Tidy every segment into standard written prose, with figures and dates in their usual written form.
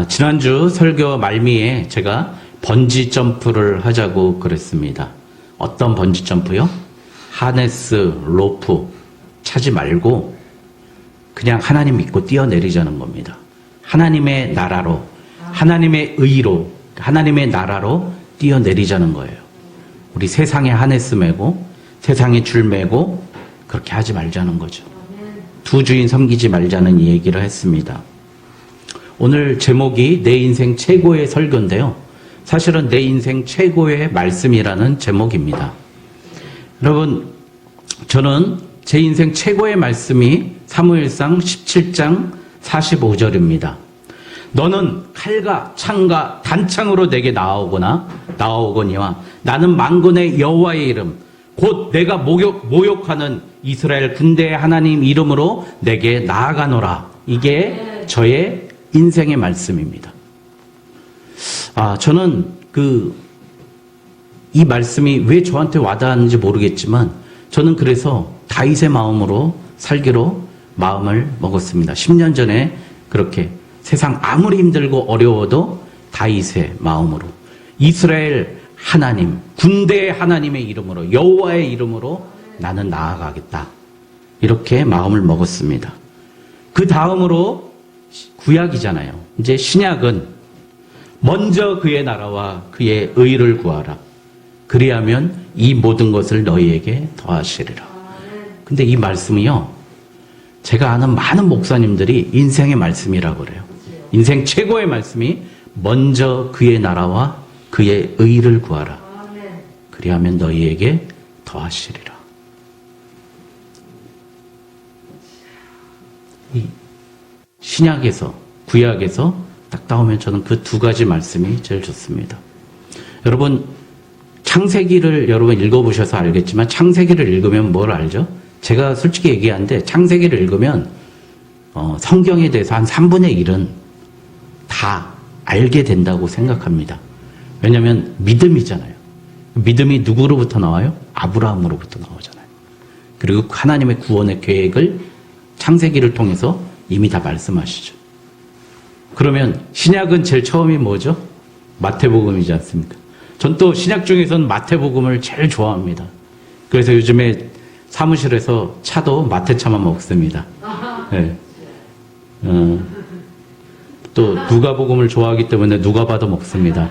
지난주 설교 말미에 제가 번지 점프를 하자고 그랬습니다. 어떤 번지 점프요? 하네스, 로프 차지 말고 그냥 하나님 믿고 뛰어내리자는 겁니다. 하나님의 나라로, 하나님의 의로, 하나님의 나라로 뛰어내리자는 거예요. 우리 세상에 하네스 메고 세상에 줄 메고 그렇게 하지 말자는 거죠. 두 주인 섬기지 말자는 이 얘기를 했습니다. 오늘 제목이 내 인생 최고의 설교인데요. 사실은 내 인생 최고의 말씀이라는 제목입니다. 여러분, 저는 제 인생 최고의 말씀이 사무엘상 17장 45절입니다. 너는 칼과 창과 단창으로 내게 나아오거니와 나는 만군의 여호와의 이름 곧 내가 모욕하는 이스라엘 군대의 하나님 이름으로 내게 나아가노라. 이게 저의 인생의 말씀입니다. 저는 이 말씀이 왜 저한테 와닿았는지 모르겠지만 저는 그래서 다윗의 마음으로 살기로 마음을 먹었습니다. 10년 전에 그렇게 세상 아무리 힘들고 어려워도 다윗의 마음으로 이스라엘 하나님, 군대의 하나님의 이름으로 여호와의 이름으로 나는 나아가겠다. 이렇게 마음을 먹었습니다. 그 다음으로 구약이잖아요. 이제 신약은 먼저 그의 나라와 그의 의를 구하라. 그리하면 이 모든 것을 너희에게 더하시리라. 근데 이 말씀이요, 제가 아는 많은 목사님들이 인생의 말씀이라고 그래요. 인생 최고의 말씀이 먼저 그의 나라와 그의 의를 구하라. 그리하면 너희에게 더하시리라. 이 신약에서 구약에서 딱 나오면 저는 그 두 가지 말씀이 제일 좋습니다. 여러분, 창세기를 여러분 읽어보셔서 알겠지만 창세기를 읽으면 뭘 알죠? 제가 솔직히 얘기하는데 창세기를 읽으면 성경에 대해서 한 3분의 1은 다 알게 된다고 생각합니다. 왜냐하면 믿음이잖아요. 믿음이 누구로부터 나와요? 아브라함으로부터 나오잖아요. 그리고 하나님의 구원의 계획을 창세기를 통해서 이미 다 말씀하시죠. 그러면 신약은 제일 처음이 뭐죠? 마태복음이지 않습니까? 전 또 신약 중에서는 마태복음을 제일 좋아합니다. 그래서 요즘에 사무실에서 차도 마태차만 먹습니다. 네. 또 누가복음을 좋아하기 때문에 누가봐도 먹습니다.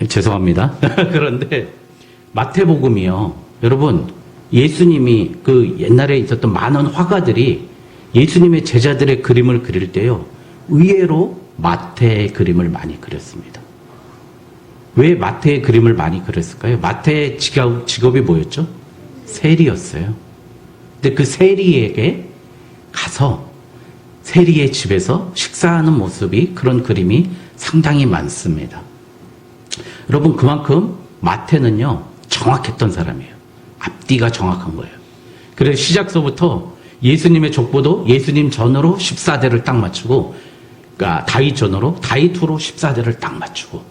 죄송합니다. 그런데 마태복음이요, 여러분, 예수님이 그 옛날에 있었던 많은 화가들이 예수님의 제자들의 그림을 그릴 때요, 의외로 마태의 그림을 많이 그렸습니다. 왜 마태의 그림을 많이 그렸을까요? 마태의 직업이 뭐였죠? 세리였어요. 근데 그 세리에게 가서 세리의 집에서 식사하는 모습이, 그런 그림이 상당히 많습니다. 여러분, 그만큼 마태는요, 정확했던 사람이에요. 앞뒤가 정확한 거예요. 그래서 시작서부터 예수님의 족보도 예수님 전으로 14대를 딱 맞추고, 그러니까 다윗 전으로, 다윗 후로 14대를 딱 맞추고,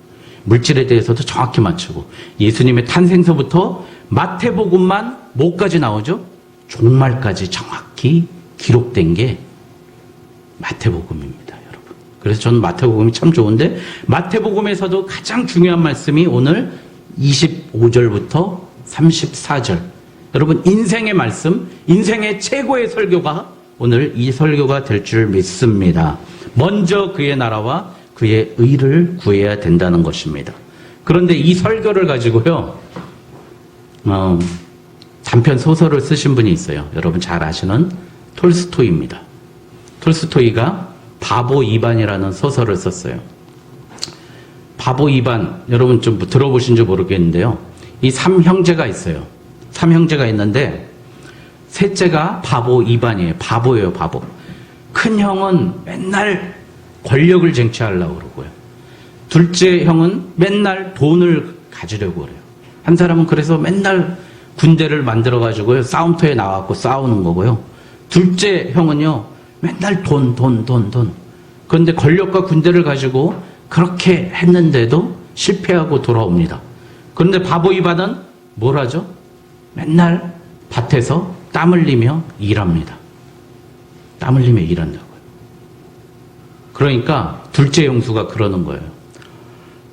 물질에 대해서도 정확히 맞추고, 예수님의 탄생서부터 마태복음만 뭐까지 나오죠? 종말까지 정확히 기록된 게 마태복음입니다, 여러분. 그래서 저는 마태복음이 참 좋은데, 마태복음에서도 가장 중요한 말씀이 오늘 25절부터 34절. 여러분, 인생의 말씀, 인생의 최고의 설교가 오늘 이 설교가 될 줄 믿습니다. 먼저 그의 나라와 그의 의를 구해야 된다는 것입니다. 그런데 이 설교를 가지고요, 단편 소설을 쓰신 분이 있어요. 여러분 잘 아시는 톨스토이입니다. 톨스토이가 바보 이반이라는 소설을 썼어요. 바보 이반, 여러분 좀 들어보신지 모르겠는데요, 이 3형제가 있어요. 3형제가 있는데 셋째가 바보 이반이에요. 바보예요, 바보. 큰 형은 맨날 권력을 쟁취하려고 그러고요. 둘째 형은 맨날 돈을 가지려고 그래요. 한 사람은 그래서 맨날 군대를 만들어가지고요, 싸움터에 나와갖고 싸우는 거고요. 둘째 형은요, 맨날 돈. 그런데 권력과 군대를 가지고 그렇게 했는데도 실패하고 돌아옵니다. 그런데 바보 이반은 뭘 하죠? 맨날 밭에서 땀 흘리며 일합니다. 땀 흘리며 일한다고요. 그러니까 둘째 용수가 그러는 거예요.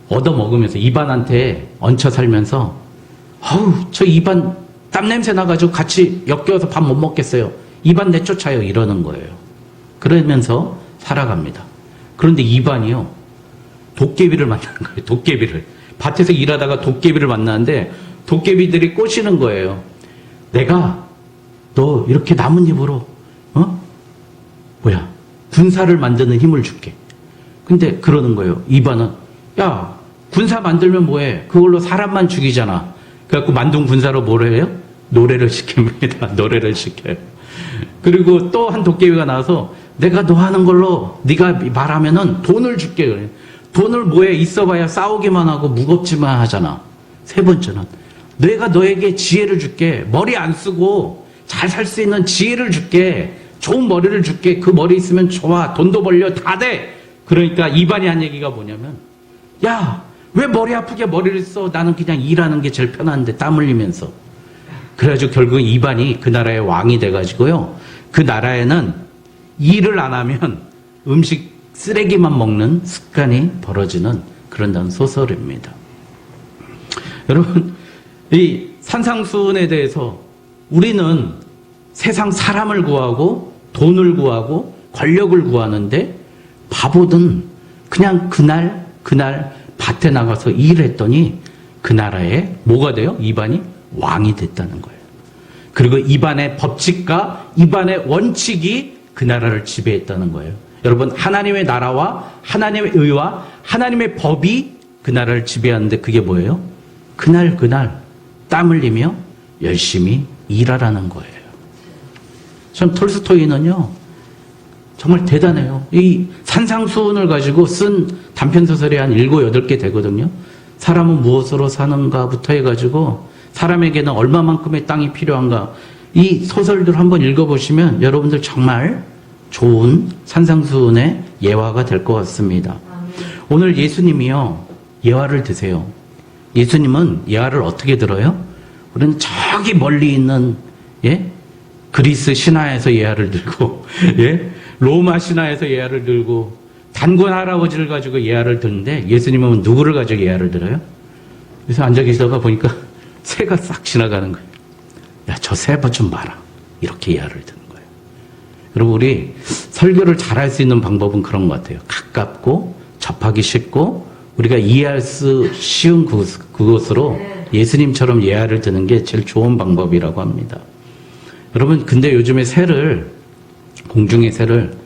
얻어먹으면서 이반한테 얹혀 살면서 아우 저 이반 땀냄새 나가지고 같이 엮여서 밥 못 먹겠어요. 이반 내쫓아요. 이러는 거예요. 그러면서 살아갑니다. 그런데 이반이요. 도깨비를 만나는 거예요. 도깨비를. 밭에서 일하다가 도깨비를 만나는데 도깨비들이 꼬시는 거예요. 내가 너 이렇게 나뭇잎으로 군사를 만드는 힘을 줄게. 근데 그러는 거예요. 이반은 야 군사 만들면 뭐해? 그걸로 사람만 죽이잖아. 그래갖고 만든 군사로 뭘 해요? 노래를 시킵니다. 노래를 시켜요. 그리고 또 한 도깨비가 나와서 내가 너 하는 걸로 네가 말하면은 돈을 줄게. 그래. 돈을 뭐해? 있어봐야 싸우기만 하고 무겁지만 하잖아. 세 번째는 내가 너에게 지혜를 줄게. 머리 안 쓰고 잘 살 수 있는 지혜를 줄게. 좋은 머리를 줄게. 그 머리 있으면 좋아. 돈도 벌려. 다 돼. 그러니까 이반이 한 얘기가 뭐냐면 야, 왜 머리 아프게 머리를 써? 나는 그냥 일하는 게 제일 편한데 땀 흘리면서. 그래가지고 결국 이반이 그 나라의 왕이 돼가지고요. 그 나라에는 일을 안 하면 음식 쓰레기만 먹는 습관이 벌어지는 그런 소설입니다. 여러분, 이 산상수훈에 대해서 우리는 세상 사람을 구하고 돈을 구하고 권력을 구하는데 바보든 그냥 그날 밭에 나가서 일했더니 그 나라에 뭐가 돼요? 이반이 왕이 됐다는 거예요. 그리고 이반의 법칙과 이반의 원칙이 그 나라를 지배했다는 거예요. 여러분, 하나님의 나라와 하나님의 의와 하나님의 법이 그 나라를 지배하는데 그게 뭐예요? 그날 땀 흘리며 열심히 일하라는 거예요. 참 톨스토이는요 정말 대단해요. 이 산상수훈을 가지고 쓴 단편소설이 한 7, 8개 되거든요. 사람은 무엇으로 사는가부터 해가지고 사람에게는 얼마만큼의 땅이 필요한가. 이 소설들 한번 읽어보시면 여러분들 정말 좋은 산상수훈의 예화가 될 것 같습니다. 오늘 예수님이요 예화를 드세요. 예수님은 예화를 어떻게 들어요? 우리는 저기 멀리 있는 그리스 신화에서 예화를 들고 로마 신화에서 예화를 들고 단군 할아버지를 가지고 예화를 듣는데 예수님은 누구를 가지고 예화를 들어요? 그래서 앉아 계시다가 보니까 새가 싹 지나가는 거예요. 야, 저 새 좀 봐라. 이렇게 예화를 듣는 거예요. 여러분, 우리 설교를 잘할 수 있는 방법은 그런 것 같아요. 가깝고 접하기 쉽고 우리가 이해할 수 쉬운 그것으로 예수님처럼 예화를 듣는 게 제일 좋은 방법이라고 합니다. 여러분, 근데 요즘에 공중의 새를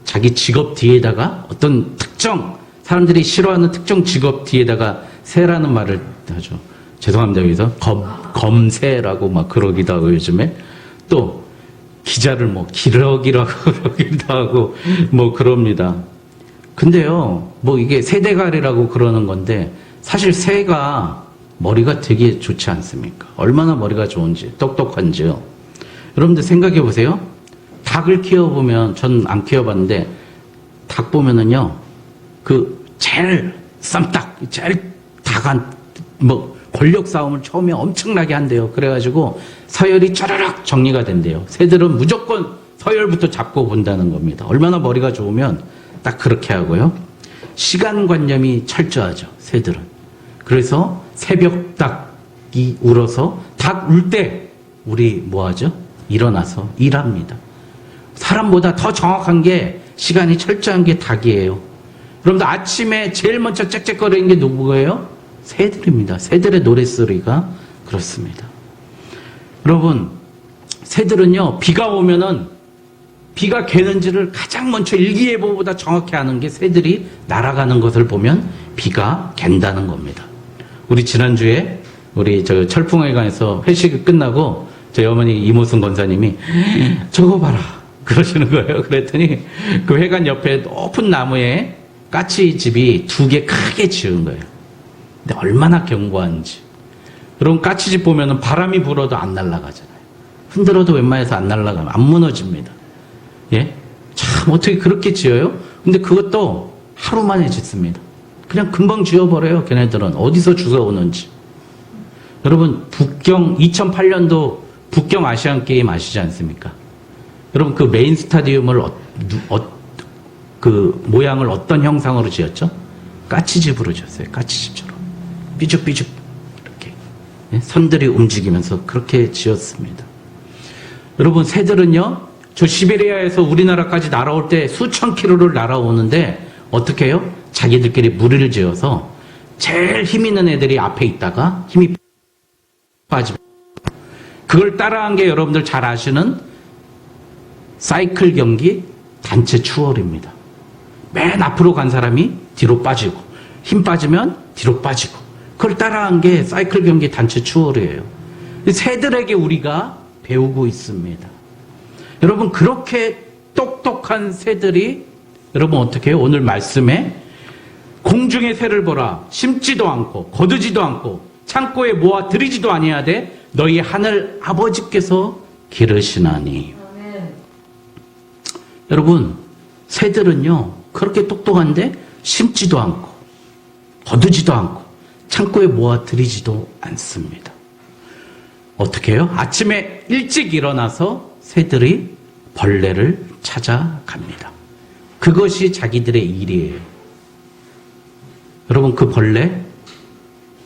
자기 직업 뒤에다가 어떤 특정 사람들이 싫어하는 특정 직업 뒤에다가 새라는 말을 하죠. 죄송합니다. 여기서 검새라고 막 그러기도 하고 요즘에 또 기자를 기러기라고 그러기도 하고 그럽니다. 근데요, 이게 새대가리라고 그러는 건데 사실 새가 머리가 되게 좋지 않습니까? 얼마나 머리가 좋은지, 똑똑한지요. 여러분들 생각해 보세요. 닭을 키워보면, 전 안 키워봤는데, 닭 보면은요, 제일 닭한, 권력 싸움을 처음에 엄청나게 한대요. 그래가지고 서열이 쫘라락 정리가 된대요. 새들은 무조건 서열부터 잡고 본다는 겁니다. 얼마나 머리가 좋으면 딱 그렇게 하고요. 시간관념이 철저하죠, 새들은. 그래서 새벽 닭이 울어서 닭 울 때 우리 뭐하죠? 일어나서 일합니다. 사람보다 더 정확한 게 시간이 철저한 게 닭이에요. 여러분들 아침에 제일 먼저 짹짹거리는 게 누구예요? 새들입니다. 새들의 노랫소리가 그렇습니다. 여러분, 새들은요, 비가 오면은 비가 개는지를 가장 먼저 일기예보보다 정확히 아는 게 새들이 날아가는 것을 보면 비가 갠다는 겁니다. 우리 지난주에 우리 철풍회관에서 회식이 끝나고 저희 어머니 이모순 권사님이 저거 봐라 그러시는 거예요. 그랬더니 그 회관 옆에 높은 나무에 까치집이 2개 크게 지은 거예요. 근데 얼마나 견고한지. 여러분, 까치집 보면은 바람이 불어도 안 날아가잖아요. 흔들어도 웬만해서 안 날아가면 안 무너집니다. 참 어떻게 그렇게 지어요? 근데 그것도 하루 만에 짓습니다. 그냥 금방 지어버려요. 걔네들은 어디서 주워오는지. 여러분, 2008년도 북경 아시안 게임 아시지 않습니까? 여러분, 그 메인 스타디움을 그 모양을 어떤 형상으로 지었죠? 까치집으로 지었어요. 까치집처럼. 삐죽삐죽 이렇게 선들이 움직이면서 그렇게 지었습니다. 여러분, 새들은요, 저 시베리아에서 우리나라까지 날아올 때 수천 킬로를 날아오는데 어떻게 해요? 자기들끼리 무리를 지어서 제일 힘 있는 애들이 앞에 있다가 힘이 빠지고, 그걸 따라한 게 여러분들 잘 아시는 사이클 경기 단체 추월입니다. 맨 앞으로 간 사람이 뒤로 빠지고, 힘 빠지면 뒤로 빠지고, 그걸 따라한 게 사이클 경기 단체 추월이에요. 새들에게 우리가 배우고 있습니다. 여러분, 그렇게 똑똑한 새들이 여러분 어떻게 해요? 오늘 말씀에 공중의 새를 보라. 심지도 않고 거두지도 않고 창고에 모아 들이지도 아니하되 너희 하늘 아버지께서 기르시나니. 여러분, 새들은요 그렇게 똑똑한데 심지도 않고 거두지도 않고 창고에 모아 들이지도 않습니다. 어떻게 해요? 아침에 일찍 일어나서 새들이 벌레를 찾아갑니다. 그것이 자기들의 일이에요. 여러분, 그 벌레,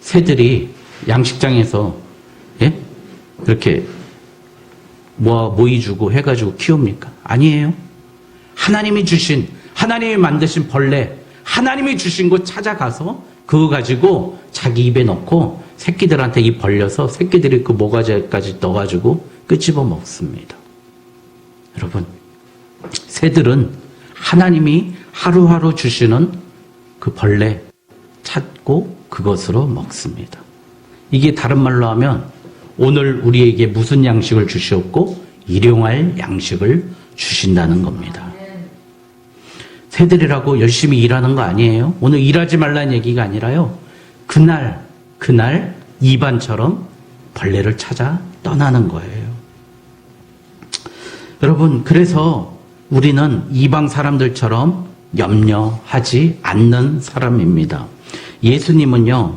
새들이 양식장에서 이렇게 모이 주고 해가지고 키웁니까? 아니에요. 하나님이 만드신 벌레, 하나님이 주신 거 찾아가서 그거 가지고 자기 입에 넣고 새끼들한테 입 벌려서 새끼들이 그 모가지까지 넣어가지고 끄집어 먹습니다. 여러분, 새들은 하나님이 하루하루 주시는 그 벌레 찾고 그것으로 먹습니다. 이게 다른 말로 하면 오늘 우리에게 무슨 양식을 주시었고 일용할 양식을 주신다는 겁니다. 새들이라고 열심히 일하는 거 아니에요. 오늘 일하지 말라는 얘기가 아니라요. 그날 이반처럼 벌레를 찾아 떠나는 거예요. 여러분, 그래서 우리는 이방 사람들처럼 염려하지 않는 사람입니다. 예수님은요,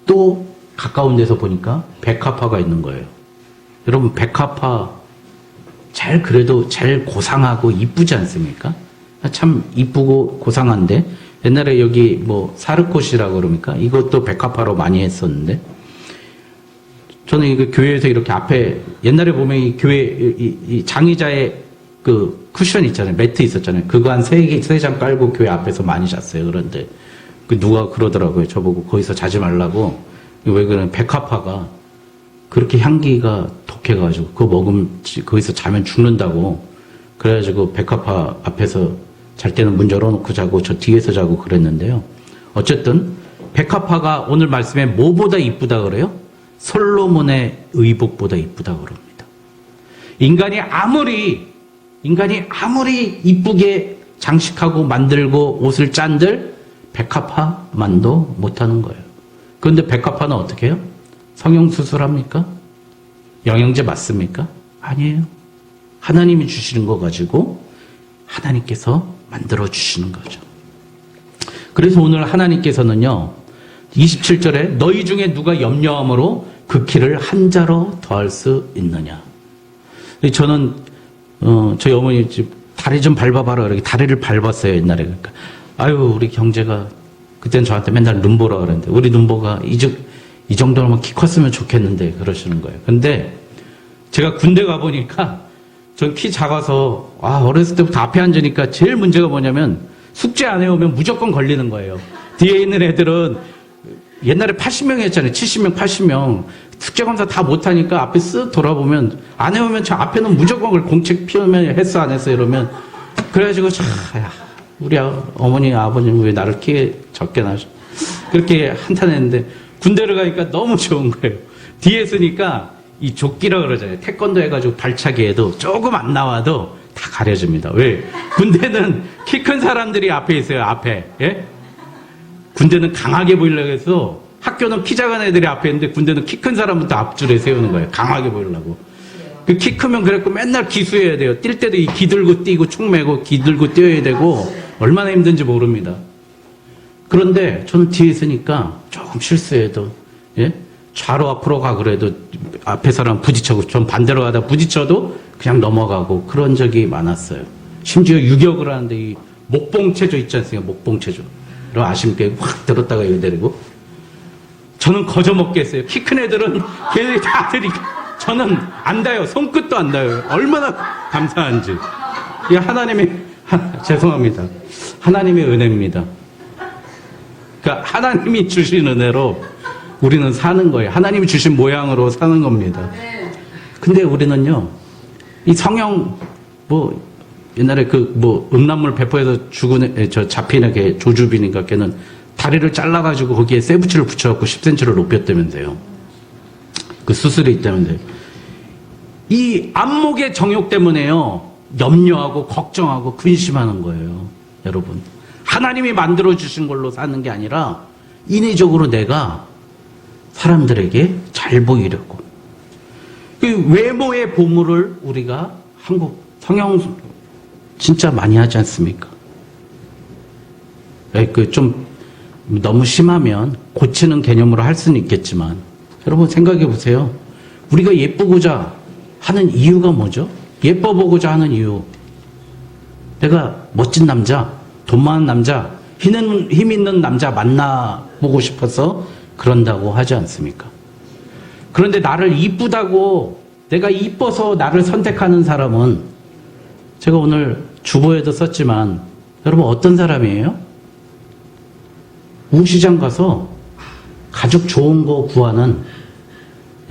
또 가까운 데서 보니까 백합화가 있는 거예요. 여러분, 백합화 그래도 제일 고상하고 이쁘지 않습니까? 참 이쁘고 고상한데, 옛날에 여기 사르콧이라고 그럽니까? 이것도 백합화로 많이 했었는데, 저는 이거 교회에서 이렇게 앞에, 옛날에 보면 이 교회, 이 장의자의 그 쿠션 있잖아요. 매트 있었잖아요. 그거 한 3장 깔고 교회 앞에서 많이 잤어요. 그런데, 누가 그러더라고요. 저보고 거기서 자지 말라고. 왜 그러면 백합화가 그렇게 향기가 독해가지고, 그거 먹으면 거기서 자면 죽는다고. 그래가지고 백합화 앞에서 잘 때는 문 열어놓고 자고 저 뒤에서 자고 그랬는데요. 어쨌든 백합화가 오늘 말씀에 뭐보다 이쁘다 그래요? 솔로몬의 의복보다 이쁘다 그럽니다. 인간이 아무리 이쁘게 장식하고 만들고 옷을 짠들 백합화만도 못하는 거예요. 그런데 백합화는 어떻게 해요? 성형수술합니까? 영양제 맞습니까? 아니에요. 하나님이 주시는 거 가지고 하나님께서 만들어 주시는 거죠. 그래서 오늘 하나님께서는요, 27절에 너희 중에 누가 염려함으로 그 키를 한 자로 더할 수 있느냐. 저는 저희 어머니 집 다리 좀 밟아봐라. 이렇게 다리를 밟았어요, 옛날에. 그러니까 아유, 우리 경제가 그때는 저한테 맨날 눈보라 그랬는데 우리 눈보가 이 정도면 키 컸으면 좋겠는데 그러시는 거예요. 근데 제가 군대 가보니까 전 키 작아서 어렸을 때부터 앞에 앉으니까 제일 문제가 뭐냐면 숙제 안 해오면 무조건 걸리는 거예요. 뒤에 있는 애들은 옛날에 80명이었잖아요. 70명, 80명. 숙제검사 다 못하니까 앞에 쓱 돌아보면 안 해오면 저 앞에는 무조건 공책 피우면 했어 안 했어 이러면 그래가지고 우리 어머니 아버님 왜 나를 키 적게 낳으셔 그렇게 한탄했는데 군대를 가니까 너무 좋은 거예요. 뒤에 있으니까 이 조끼라 그러잖아요. 태권도 해가지고 발차기 해도 조금 안 나와도 다 가려집니다. 왜? 군대는 키 큰 사람들이 앞에 있어요. 앞에. 예? 군대는 강하게 보이려고 해서 학교는 키 작은 애들이 앞에 있는데 군대는 키 큰 사람부터 앞줄에 세우는 거예요. 강하게 보이려고. 그 키 크면 그랬고 맨날 기수해야 돼요. 뛸 때도 이 기 들고 뛰고 총 메고 기 들고 뛰어야 되고 얼마나 힘든지 모릅니다. 그런데 저는 뒤에 있으니까 조금 실수해도 좌로 앞으로 가 그래도 앞에 사람 부딪혀고 전 반대로 가다 부딪혀도 그냥 넘어가고 그런 적이 많았어요. 심지어 유격을 하는데 이 목봉체조 있지 않습니까? 목봉체조. 여러분 아십니까? 확 들었다가 이거 내리고. 저는 거저 먹겠어요. 키 큰 애들은 걔네들이 다 들이니까. 저는 안 닿아요. 손끝도 안 닿아요. 얼마나 감사한지. 이게 하나님의, 죄송합니다. 하나님의 은혜입니다. 그러니까 하나님이 주신 은혜로 우리는 사는 거예요. 하나님이 주신 모양으로 사는 겁니다. 근데 우리는요, 이 성형, 옛날에 음란물 배포해서 죽은, 잡힌 애, 조주빈인가, 걔는 다리를 잘라가지고 거기에 쇠붙이를 붙여갖고 10cm를 높였다면서요. 그 수술이 있다면서요. 이 안목의 정욕 때문에요, 염려하고 걱정하고 근심하는 거예요. 여러분. 하나님이 만들어주신 걸로 사는 게 아니라 인위적으로 내가 사람들에게 잘 보이려고. 그 외모의 보물을 우리가 한국 성형 진짜 많이 하지 않습니까? 좀 너무 심하면 고치는 개념으로 할 수는 있겠지만 여러분 생각해 보세요. 우리가 예쁘고자 하는 이유가 뭐죠? 예뻐 보고자 하는 이유. 내가 멋진 남자, 돈 많은 남자, 힘 있는 남자 만나보고 싶어서 그런다고 하지 않습니까? 그런데 나를 이쁘다고 내가 이뻐서 나를 선택하는 사람은 제가 오늘 주보에도 썼지만 여러분 어떤 사람이에요? 우시장 가서 가죽 좋은 거 구하는,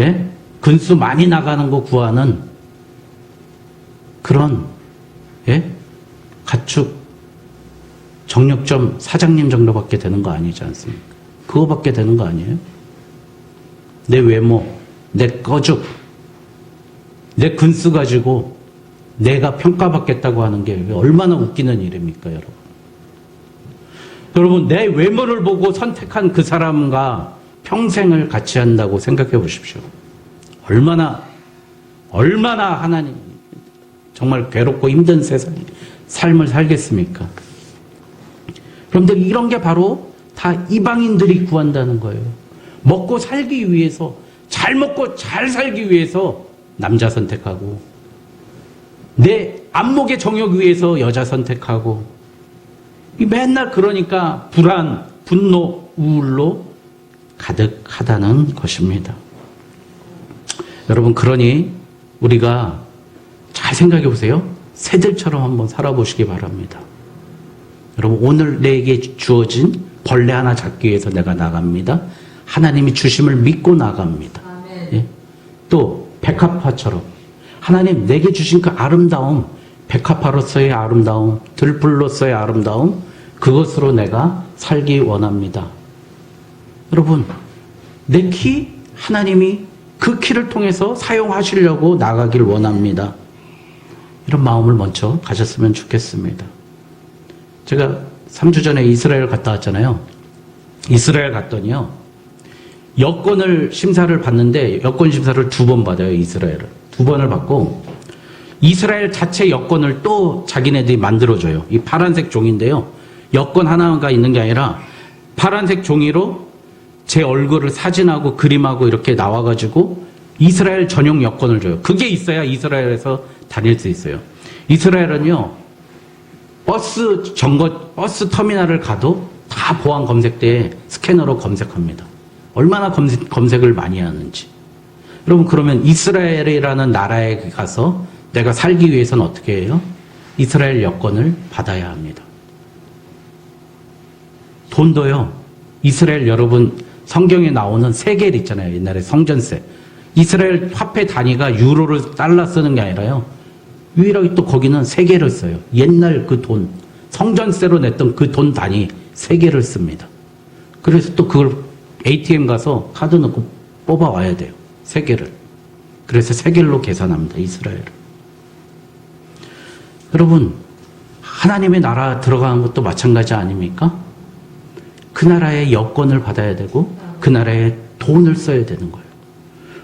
예? 근수 많이 나가는 거 구하는 그런, 예? 가축 정육점 사장님 정도밖에 되는 거 아니지 않습니까? 그거밖에 되는 거 아니에요? 내 외모, 내 꺼죽, 내 근수 가지고 내가 평가받겠다고 하는 게 얼마나 웃기는 일입니까, 여러분? 여러분, 내 외모를 보고 선택한 그 사람과 평생을 같이 한다고 생각해 보십시오. 얼마나 하나님, 정말 괴롭고 힘든 세상, 삶을 살겠습니까? 여러분들, 이런 게 바로 다 이방인들이 구한다는 거예요. 먹고 살기 위해서, 잘 먹고 잘 살기 위해서 남자 선택하고, 내 안목의 정욕 위해서 여자 선택하고, 맨날 그러니까 불안, 분노, 우울로 가득하다는 것입니다. 여러분, 그러니 우리가 잘 생각해 보세요. 새들처럼 한번 살아보시기 바랍니다. 여러분, 오늘 내게 주어진 벌레 하나 잡기 위해서 내가 나갑니다. 하나님이 주심을 믿고 나갑니다. 예? 또 백합화처럼 하나님 내게 주신 그 아름다움, 백합화로서의 아름다움, 들불로서의 아름다움, 그것으로 내가 살기 원합니다. 여러분, 내 키 하나님이 그 키를 통해서 사용하시려고 나가길 원합니다. 이런 마음을 먼저 가졌으면 좋겠습니다. 제가 3주 전에 이스라엘 갔다 왔잖아요. 이스라엘 갔더니요, 여권을 심사를 받는데 여권 심사를 2번 받아요. 이스라엘을 2번을 받고 이스라엘 자체 여권을 또 자기네들이 만들어줘요. 이 파란색 종인데요, 여권 하나가 있는 게 아니라 파란색 종이로 제 얼굴을 사진하고 그림하고 이렇게 나와가지고 이스라엘 전용 여권을 줘요. 그게 있어야 이스라엘에서 다닐 수 있어요. 이스라엘은요, 버스 터미널을 가도 다 보안 검색대에 스캐너로 검색합니다. 얼마나 검색을 많이 하는지. 여러분, 그러면 이스라엘이라는 나라에 가서 내가 살기 위해서는 어떻게 해요? 이스라엘 여권을 받아야 합니다. 돈도요, 이스라엘, 여러분 성경에 나오는 세겔 있잖아요. 옛날에 성전세. 이스라엘 화폐 단위가 유로를 달러 쓰는 게 아니라요, 유일하게 또 거기는 세겔을 써요. 옛날 그 돈, 성전세로 냈던 그 돈 단위 세겔을 씁니다. 그래서 또 그걸 ATM 가서 카드 넣고 뽑아와야 돼요. 세겔을. 그래서 세겔로 계산합니다. 이스라엘을. 여러분, 하나님의 나라 들어가는 것도 마찬가지 아닙니까? 그 나라의 여권을 받아야 되고 그 나라에 돈을 써야 되는 거예요.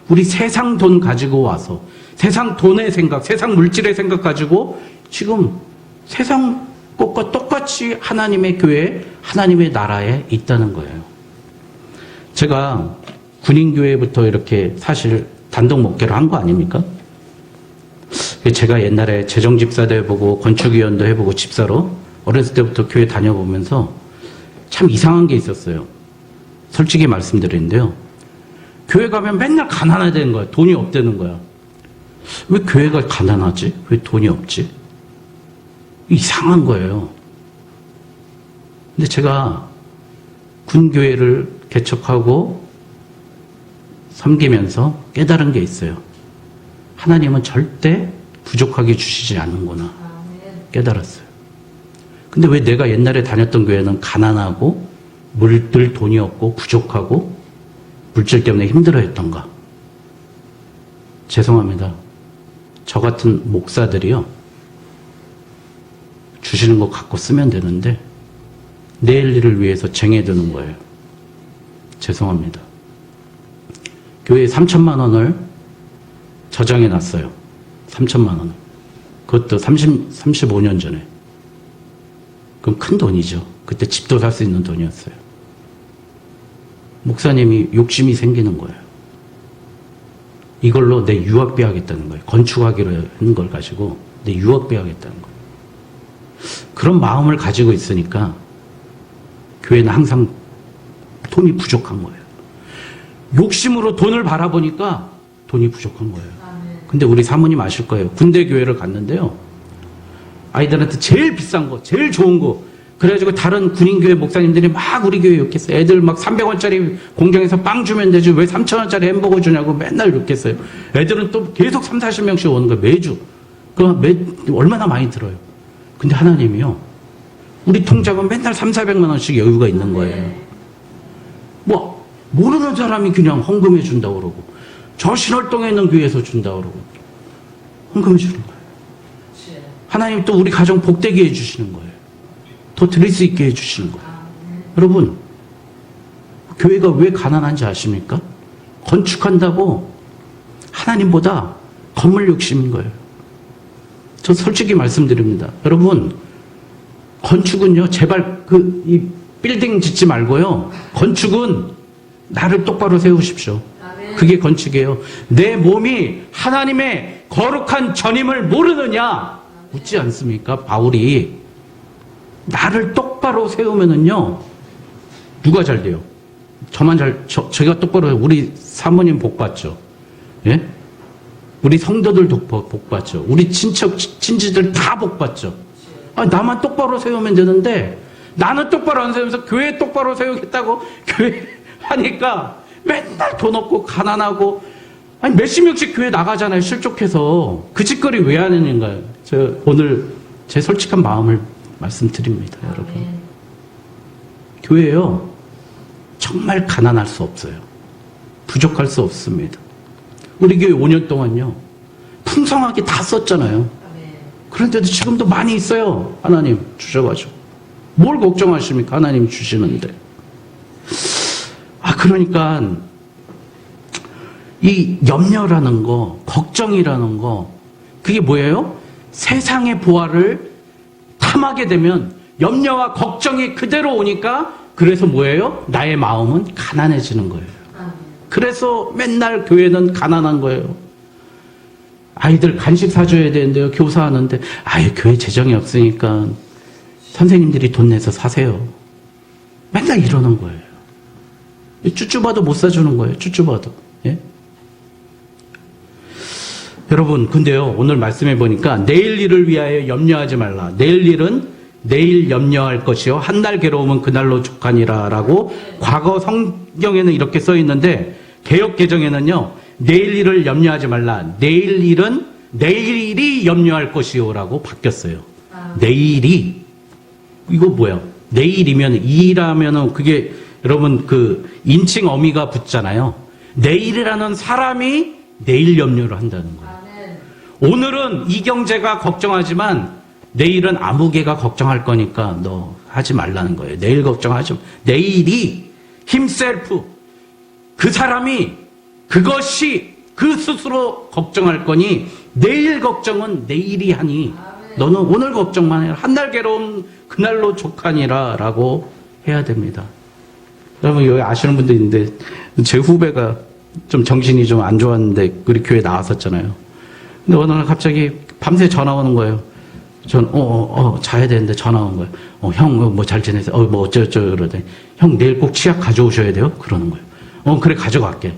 우리 세상 돈 가지고 와서 세상 돈의 생각, 세상 물질의 생각 가지고 지금 세상 것과 똑같이 하나님의 교회, 하나님의 나라에 있다는 거예요. 제가 군인교회부터 이렇게 사실 단독 목회를 한 거 아닙니까? 제가 옛날에 재정집사도 해보고 건축위원도 해보고 집사로 어렸을 때부터 교회 다녀보면서 참 이상한 게 있었어요. 솔직히 말씀드리는데요. 교회 가면 맨날 가난하다는 거야. 돈이 없다는 거야. 왜 교회가 가난하지? 왜 돈이 없지? 이상한 거예요. 근데 제가 군교회를 개척하고 섬기면서 깨달은 게 있어요. 하나님은 절대 부족하게 주시지 않는구나 깨달았어요. 근데 왜 내가 옛날에 다녔던 교회는 가난하고 늘 돈이 없고 부족하고 물질 때문에 힘들어했던가? 죄송합니다. 저 같은 목사들이요, 주시는 거 갖고 쓰면 되는데 내일 일을 위해서 쟁여두는 거예요. 죄송합니다. 교회에 3천만 원을 저장해 놨어요. 3천만 원을. 그것도 35년 전에. 그럼 큰 돈이죠. 그때 집도 살 수 있는 돈이었어요. 목사님이 욕심이 생기는 거예요. 이걸로 내 유학비 하겠다는 거예요. 건축하기로 한 걸 가지고 내 유학비 하겠다는 거예요. 그런 마음을 가지고 있으니까 교회는 항상 돈이 부족한 거예요. 욕심으로 돈을 바라보니까 돈이 부족한 거예요. 근데 우리 사모님 아실 거예요. 군대 교회를 갔는데요. 아이들한테 제일 비싼 거, 제일 좋은 거. 그래가지고 다른 군인교회 목사님들이 막 우리 교회 욕했어요. 애들 막 300원짜리 공장에서 빵 주면 되지 왜 3,000원짜리 햄버거 주냐고 맨날 욕했어요. 애들은 또 계속 3, 40명씩 오는 거예요. 매주. 그럼 얼마나 많이 들어요. 근데 하나님이요, 우리 통장은 맨날 3, 400만 원씩 여유가 있는 거예요. 뭐 모르는 사람이 그냥 헌금해 준다고 그러고, 저 신월동에 있는 교회에서 준다고 그러고 헌금해 주는 거예요. 하나님 또 우리 가정 복되게 해주시는 거예요. 더 드릴 수 있게 해주시는 거예요. 여러분, 교회가 왜 가난한지 아십니까? 건축한다고 하나님보다 건물 욕심인 거예요. 저 솔직히 말씀드립니다. 여러분, 건축은요, 제발 이 빌딩 짓지 말고요. 건축은 나를 똑바로 세우십시오. 그게 건축이에요. 내 몸이 하나님의 거룩한 전임을 모르느냐? 묻지 않습니까? 바울이. 나를 똑바로 세우면은요, 누가 잘 돼요? 제가 똑바로 해요. 우리 사모님 복 받죠. 예? 우리 성도들도 복 받죠. 우리 친지들 다 복 받죠. 나만 똑바로 세우면 되는데, 나는 똑바로 안 세우면서 교회 똑바로 세우겠다고 교회 하니까 맨날 돈 없고 가난하고, 몇십 명씩 교회 나가잖아요. 실족해서. 그 짓거리 왜 하느냐인가요? 제가 오늘 제 솔직한 마음을 말씀드립니다, 여러분. 교회요, 정말 가난할 수 없어요. 부족할 수 없습니다. 우리 교회 5년 동안요, 풍성하게 다 썼잖아요. 그런데도 지금도 많이 있어요. 하나님 주셔가지고. 뭘 걱정하십니까? 하나님 주시는데. 그러니까 이 염려라는 거, 걱정이라는 거, 그게 뭐예요? 세상의 보화를 탐하게 되면 염려와 걱정이 그대로 오니까, 그래서 뭐예요? 나의 마음은 가난해지는 거예요. 그래서 맨날 교회는 가난한 거예요. 아이들 간식 사줘야 되는데요, 교사하는데 교회 재정이 없으니까 선생님들이 돈 내서 사세요. 맨날 이러는 거예요. 쭈쭈봐도 못 사주는 거예요. 쭈쭈봐도. 예? 여러분, 근데요, 오늘 말씀해 보니까 내일 일을 위하여 염려하지 말라. 내일 일은 내일 염려할 것이요, 한날 괴로움은 그날로 족하니라 라고 과거 성경에는 이렇게 써 있는데, 개역 개정에는요, 내일 일을 염려하지 말라. 내일 일은 내일이 염려할 것이요 라고 바뀌었어요. 내일이. 이거 뭐야? 내일이면, 이라면은 그게 여러분 인칭 어미가 붙잖아요. 내일이라는 사람이 내일 염려를 한다는 거예요. 오늘은 이경재가 걱정하지만 내일은 아무개가 걱정할 거니까 너 하지 말라는 거예요. 내일 걱정하지 마. 내일이 himself, 그 사람이 그것이 그 스스로 걱정할 거니 내일 걱정은 내일이 하니 너는 오늘 걱정만 해라. 한날 괴로움 그날로 족하니라 라고 해야 됩니다. 여러분, 여기 아시는 분들 있는데, 제 후배가 좀 정신이 좀 안 좋았는데 우리 교회 나왔었잖아요. 근데 어느 날 갑자기 밤새 전화 오는 거예요. 전, 자야 되는데 전화 온 거예요. 형, 뭐 잘 지내세요? 뭐 어쩌고저쩌고 그러더니, 형, 내일 꼭 치약 가져오셔야 돼요? 그러는 거예요. 그래, 가져갈게.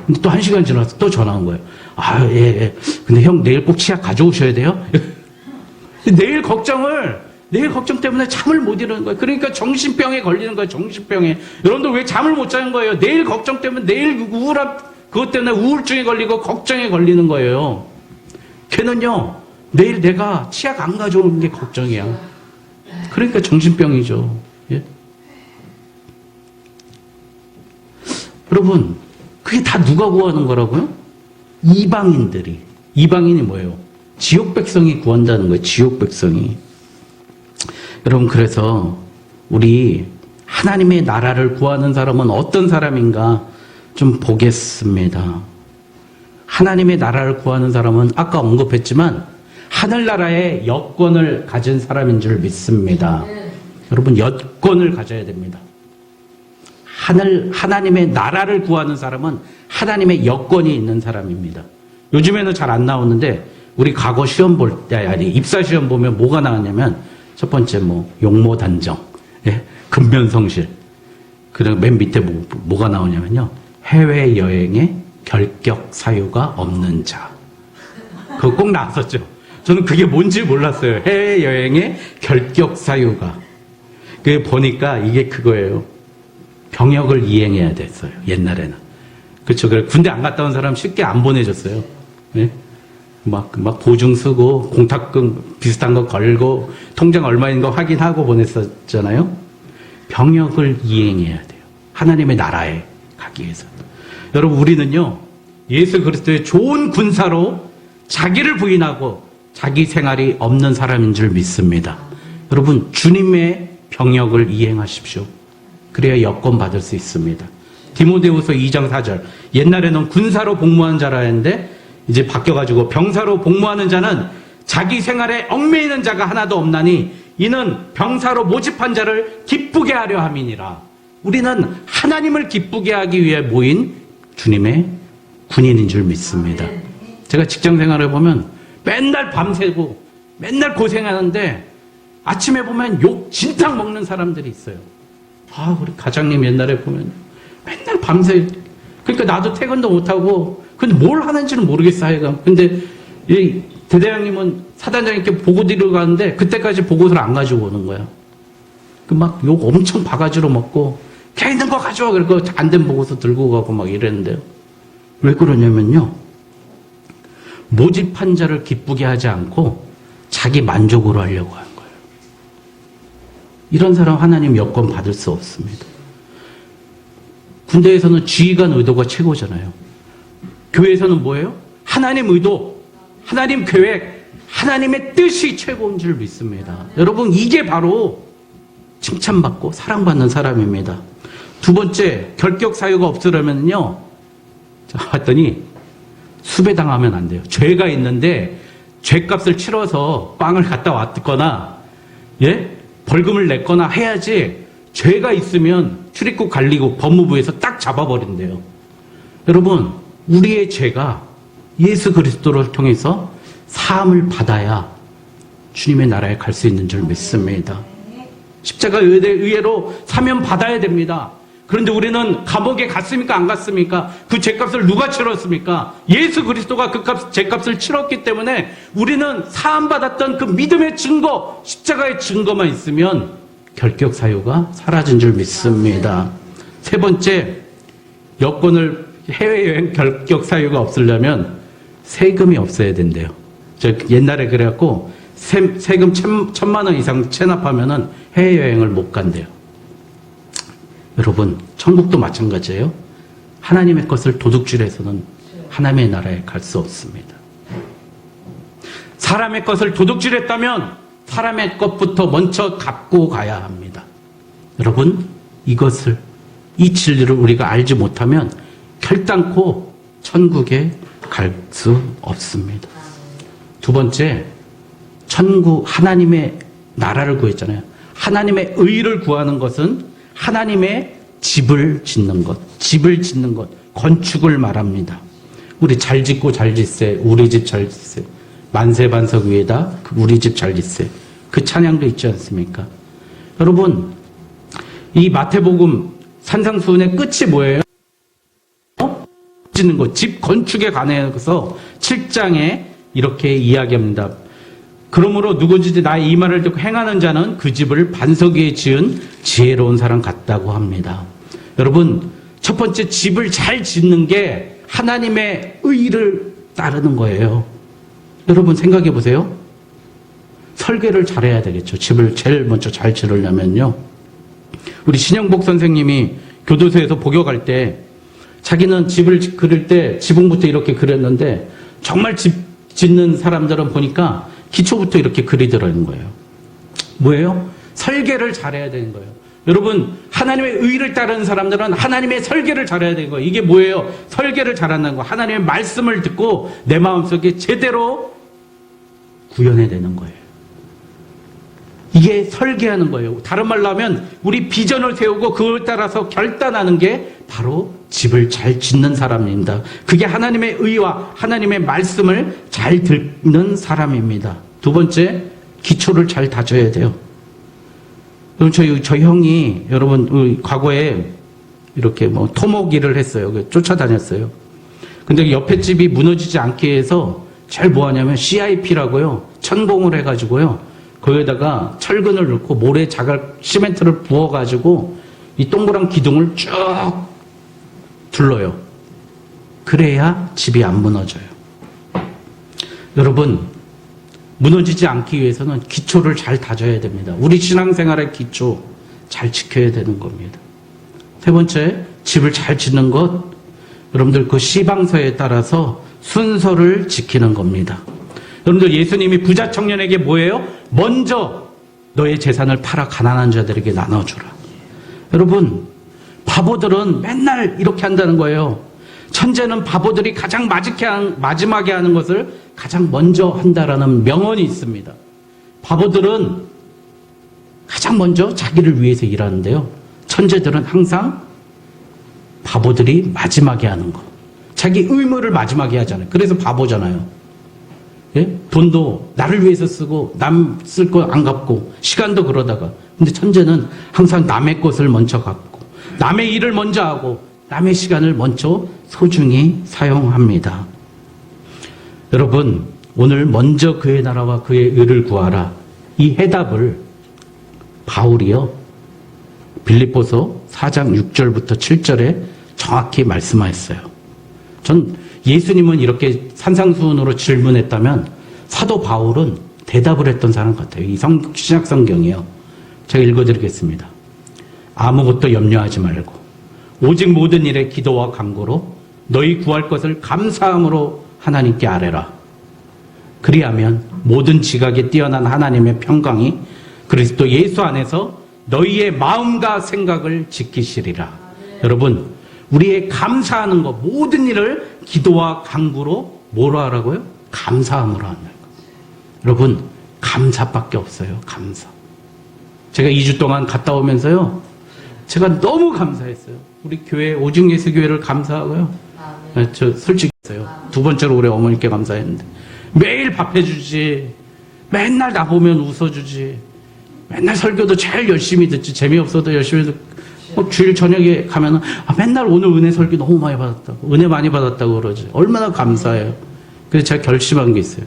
근데 또 1시간 지나서 또 전화 온 거예요. 아, 예. 근데 형, 내일 꼭 치약 가져오셔야 돼요? 내일 걱정 때문에 잠을 못 이루는 거예요. 그러니까 정신병에 걸리는 거예요, 정신병에. 여러분들 왜 잠을 못 자는 거예요? 내일 걱정 때문에, 내일 그것 때문에 우울증에 걸리고 걱정에 걸리는 거예요. 걔는요, 내일 내가 치약 안 가져오는 게 걱정이야. 그러니까 정신병이죠. 예? 여러분, 그게 다 누가 구하는 거라고요? 이방인들이. 이방인이 뭐예요? 지옥 백성이 구한다는 거예요. 지옥 백성이. 여러분, 그래서 우리 하나님의 나라를 구하는 사람은 어떤 사람인가 좀 보겠습니다. 하나님의 나라를 구하는 사람은 아까 언급했지만 하늘나라의 여권을 가진 사람인 줄 믿습니다. 여러분, 여권을 가져야 됩니다. 하나님의 나라를 구하는 사람은 하나님의 여권이 있는 사람입니다. 요즘에는 잘 안 나오는데 우리 과거 시험 볼 때, 아니 입사 시험 보면 뭐가 나왔냐면 첫 번째 용모 단정, 예? 근면성실. 그리고 맨 밑에 뭐가 나오냐면요, 해외 여행에 결격 사유가 없는 자. 그거 꼭 나왔었죠. 저는 그게 뭔지 몰랐어요. 해외 여행에 결격 사유가. 그게 보니까 이게 그거예요. 병역을 이행해야 됐어요. 옛날에는. 그렇죠. 군대 안 갔다 온 사람 쉽게 안 보내줬어요. 예? 막 보증 쓰고 공탁금 비슷한 거 걸고 통장 얼마인 거 확인하고 보냈었잖아요. 병역을 이행해야 돼요. 하나님의 나라에 가기 위해서. 여러분, 우리는요, 예수 그리스도의 좋은 군사로 자기를 부인하고 자기 생활이 없는 사람인 줄 믿습니다. 여러분, 주님의 병역을 이행하십시오. 그래야 여권 받을 수 있습니다. 디모데후서 2장 4절. 옛날에는 군사로 복무한 자라 했는데 이제 바뀌어가지고 병사로 복무하는 자는 자기 생활에 얽매이는 자가 하나도 없나니 이는 병사로 모집한 자를 기쁘게 하려 함이니라. 우리는 하나님을 기쁘게 하기 위해 모인 주님의 군인인 줄 믿습니다. 제가 직장 생활을 보면 맨날 밤새고 맨날 고생하는데 아침에 보면 욕 진탕 먹는 사람들이 있어요. 우리 가장님 옛날에 보면 맨날 밤새, 그러니까 나도 퇴근도 못하고, 근데 뭘 하는지는 모르겠어, 하여간. 근데 이 대대장님은 사단장님께 보고 드리러 가는데 그때까지 보고서를 안 가지고 오는 거야. 막 욕 엄청 바가지로 먹고, 걔 있는 거 가져와. 그리고 안 된 보고서 들고 가고 막 이랬는데요. 왜 그러냐면요, 모집한 자를 기쁘게 하지 않고 자기 만족으로 하려고 하는 거예요. 이런 사람 하나님 여권 받을 수 없습니다. 군대에서는 지휘관 의도가 최고잖아요. 교회에서는 뭐예요? 하나님 의도, 하나님 계획, 하나님의 뜻이 최고인 줄 믿습니다. 여러분, 이게 바로 칭찬받고 사랑받는 사람입니다. 두 번째, 결격 사유가 없으려면요, 봤더니 수배당하면 안 돼요. 죄가 있는데 죄값을 치러서 빵을 갖다 왔거나, 예? 벌금을 냈거나 해야지, 죄가 있으면 출입국 관리국 법무부에서 딱 잡아버린대요. 여러분, 우리의 죄가 예수 그리스도를 통해서 사함을 받아야 주님의 나라에 갈 수 있는 줄 믿습니다. 십자가 의회로 사면 받아야 됩니다. 그런데 우리는 감옥에 갔습니까? 안 갔습니까? 그 죄값을 누가 치렀습니까? 예수 그리스도가 그 죄값을 치렀기 때문에 우리는 사함받았던 그 믿음의 증거, 십자가의 증거만 있으면 결격 사유가 사라진 줄 믿습니다. 세 번째, 여권을 해외여행 결격 사유가 없으려면 세금이 없어야 된대요. 저 옛날에 그래갖고 세금 1,000만 원 이상 체납하면은 해외여행을 못 간대요. 여러분, 천국도 마찬가지예요. 하나님의 것을 도둑질해서는 하나님의 나라에 갈 수 없습니다. 사람의 것을 도둑질했다면 사람의 것부터 먼저 갚고 가야 합니다. 여러분, 이 진리를 우리가 알지 못하면 결단코 천국에 갈 수 없습니다. 두 번째, 하나님의 나라를 구했잖아요. 하나님의 의를 구하는 것은 하나님의 집을 짓는 것, 건축을 말합니다. 우리 잘 짓고 잘 짓세, 우리 집 잘 짓세. 만세반석 위에다 우리 집 잘짓세. 그 찬양도 있지 않습니까? 여러분, 이 마태복음 산상수훈의 끝이 뭐예요? 짓는 것, 집 건축에 관해서 7장에 이렇게 이야기합니다. 그러므로 누구든지 나의 이 말을 듣고 행하는 자는 그 집을 반석 위에 지은 지혜로운 사람 같다고 합니다. 여러분, 첫 번째 집을 잘 짓는 게 하나님의 의를 따르는 거예요. 여러분 생각해 보세요. 설계를 잘해야 되겠죠. 집을 제일 먼저 잘 지으려면요. 우리 신영복 선생님이 교도소에서 복역할 때 자기는 집을 그릴 때 지붕부터 이렇게 그렸는데 정말 집 짓는 사람들은 보니까 기초부터 이렇게 그리더라는 거예요. 뭐예요? 설계를 잘해야 되는 거예요. 여러분, 하나님의 의를 따르는 사람들은 하나님의 설계를 잘해야 되는 거예요. 이게 뭐예요? 설계를 잘한다는 거. 하나님의 말씀을 듣고 내 마음속에 제대로 구현해내는 거예요. 이게 설계하는 거예요. 다른 말로 하면 우리 비전을 세우고 그걸 따라서 결단하는 게 바로 집을 잘 짓는 사람입니다. 그게 하나님의 의와 하나님의 말씀을 잘 듣는 사람입니다. 두 번째, 기초를 잘 다져야 돼요. 그럼 저희 형이 여러분 과거에 이렇게 뭐 토목 일을 했어요. 쫓아다녔어요. 근데 옆에 집이 무너지지 않게 해서 제일 뭐 하냐면 CIP라고요. 천공을 해가지고요. 거기에다가 철근을 넣고 모래 자갈 시멘트를 부어가지고 이 동그란 기둥을 쭉 둘러요. 그래야 집이 안 무너져요. 여러분, 무너지지 않기 위해서는 기초를 잘 다져야 됩니다. 우리 신앙생활의 기초 잘 지켜야 되는 겁니다. 세 번째, 집을 잘 짓는 것, 여러분들 그 시방서에 따라서 순서를 지키는 겁니다. 여러분들 예수님이 부자 청년에게 뭐예요? 먼저 너의 재산을 팔아 가난한 자들에게 나눠주라. 여러분, 바보들은 맨날 이렇게 한다는 거예요. 천재는 바보들이 가장 마지막에 하는 것을 가장 먼저 한다라는 명언이 있습니다. 바보들은 가장 먼저 자기를 위해서 일하는데요. 천재들은 항상 바보들이 마지막에 하는 거. 자기 의무를 마지막에 하잖아요. 그래서 바보잖아요. 예? 돈도 나를 위해서 쓰고 남 쓸 거 안 갚고 시간도 그러다가. 근데 천재는 항상 남의 것을 먼저 갚고 남의 일을 먼저 하고 남의 시간을 먼저 소중히 사용합니다. 여러분, 오늘 먼저 그의 나라와 그의 의를 구하라. 이 해답을 바울이요, 빌립보서 4장 6절부터 7절에 정확히 말씀하셨어요. 전 예수님은 이렇게 산상수훈으로 질문했다면 사도 바울은 대답을 했던 사람 같아요. 이 신약 성경이요. 제가 읽어드리겠습니다. 아무것도 염려하지 말고 오직 모든 일에 기도와 간구로 너희 구할 것을 감사함으로 하나님께 아뢰라. 그리하면 모든 지각에 뛰어난 하나님의 평강이 그리스도 예수 안에서 너희의 마음과 생각을 지키시리라. 여러분, 우리의 감사하는 것, 모든 일을 기도와 간구로 뭐로 하라고요? 감사함으로 하는 거예요. 여러분, 감사밖에 없어요. 감사. 제가 2주 동안 갔다 오면서요, 제가 너무 감사했어요. 우리 교회 오직예수교회를 감사하고요. 저 솔직히 했어요. 두 번째로 우리 어머니께 감사했는데 매일 밥 해주지, 맨날 나 보면 웃어주지, 맨날 설교도 제일 열심히 듣지, 재미없어도 열심히 듣고 주일 저녁에 가면은 맨날 오늘 은혜 설교 너무 많이 받았다고, 은혜 많이 받았다고 그러지. 얼마나 감사해요. 그래서 제가 결심한 게 있어요.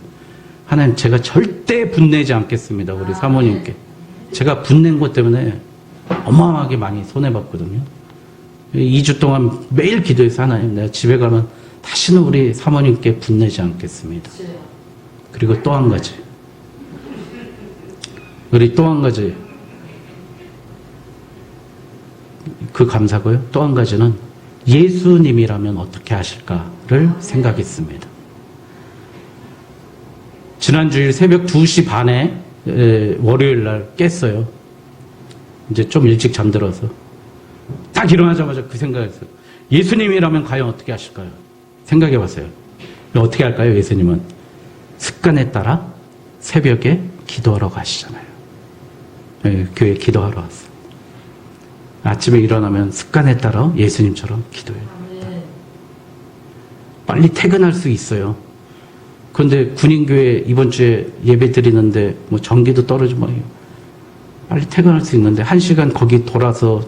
하나님, 제가 절대 분내지 않겠습니다. 우리 사모님께. 제가 분낸 것 때문에 어마어마하게 많이 손해봤거든요. 2주 동안 매일 기도해서 하나님, 내가 집에 가면 다시는 우리 사모님께 분내지 않겠습니다. 그리고 또 한 가지. 우리 또 한 가지. 그 감사고요. 또 한 가지는 예수님이라면 어떻게 하실까를 생각했습니다. 지난주일 새벽 2시 반에 월요일 날 깼어요. 이제 좀 일찍 잠들어서. 딱 일어나자마자 그 생각했어요. 예수님이라면 과연 어떻게 하실까요? 생각해 봤어요. 어떻게 할까요, 예수님은? 습관에 따라 새벽에 기도하러 가시잖아요. 네, 교회 기도하러 왔어요. 아침에 일어나면 습관에 따라 예수님처럼 기도해요. 빨리 퇴근할 수 있어요. 근데 군인교회 이번 주에 예배 드리는데 뭐 전기도 떨어지고 막 빨리 퇴근할 수 있는데 1시간 거기 돌아서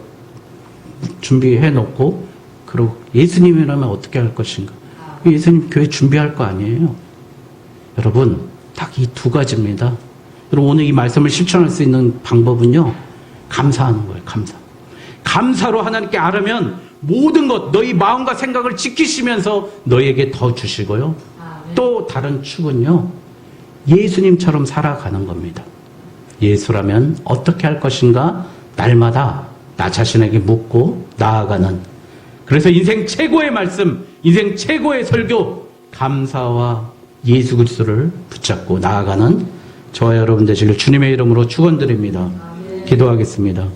준비해 놓고 그리고 예수님이라면 어떻게 할 것인가? 예수님 교회 준비할 거 아니에요. 여러분 딱 이 두 가지입니다. 여러분 오늘 이 말씀을 실천할 수 있는 방법은요. 감사하는 거예요. 감사로 하나님께 아뢰면 모든 것 너희 마음과 생각을 지키시면서 너희에게 더 주시고요. 또 다른 축은요. 예수님처럼 살아가는 겁니다. 예수라면 어떻게 할 것인가 날마다 나 자신에게 묻고 나아가는 그래서 인생 최고의 말씀, 인생 최고의 설교 감사와 예수 그리스도를 붙잡고 나아가는 저와 여러분 되시길 주님의 이름으로 축원드립니다. 기도하겠습니다.